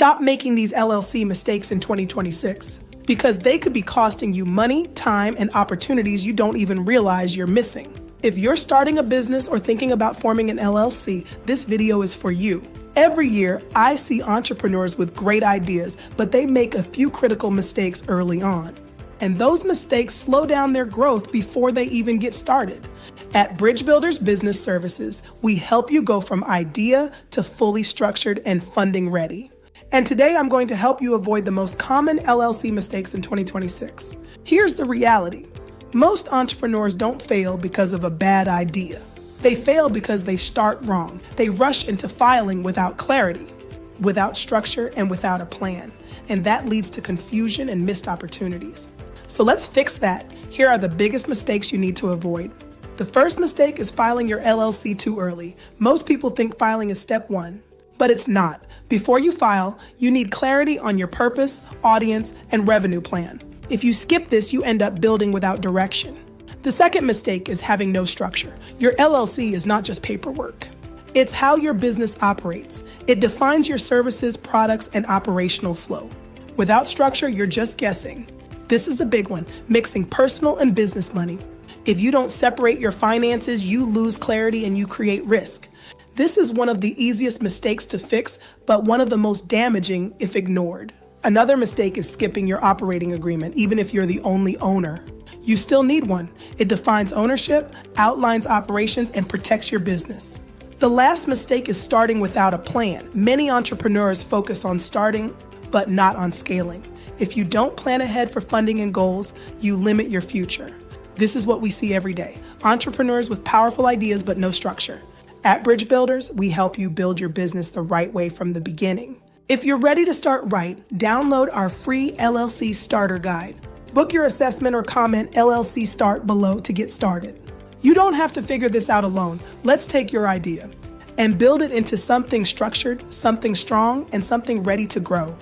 Stop making these LLC mistakes in 2026 because they could be costing you money, time, and opportunities you don't even realize you're missing. If you're starting a business or thinking about forming an LLC, this video is for you. Every year, I see entrepreneurs with great ideas, but they make a few critical mistakes early on. And those mistakes slow down their growth before they even get started. At Bridgebuilders Business Services, we help you go from idea to fully structured and funding ready. And today I'm going to help you avoid the most common LLC mistakes in 2026. Here's the reality. Most entrepreneurs don't fail because of a bad idea. They fail because they start wrong. They rush into filing without clarity, without structure, and without a plan. And that leads to confusion and missed opportunities. So let's fix that. Here are the biggest mistakes you need to avoid. The first mistake is filing your LLC too early. Most people think filing is step one, but it's not. Before you file, you need clarity on your purpose, audience, and revenue plan. If you skip this, you end up building without direction. The second mistake is having no structure. Your LLC is not just paperwork. It's how your business operates. It defines your services, products, and operational flow. Without structure, you're just guessing. This is a big one, mixing personal and business money. If you don't separate your finances, you lose clarity and you create risk. This is one of the easiest mistakes to fix, but one of the most damaging if ignored. Another mistake is skipping your operating agreement, even if you're the only owner. You still need one. It defines ownership, outlines operations, and protects your business. The last mistake is starting without a plan. Many entrepreneurs focus on starting, but not on scaling. If you don't plan ahead for funding and goals, you limit your future. This is what we see every day. Entrepreneurs with powerful ideas, but no structure. At Bridgebuilders, we help you build your business the right way from the beginning. If you're ready to start right, download our free LLC Starter Guide. Book your assessment or comment LLC Start below to get started. You don't have to figure this out alone. Let's take your idea and build it into something structured, something strong, and something ready to grow.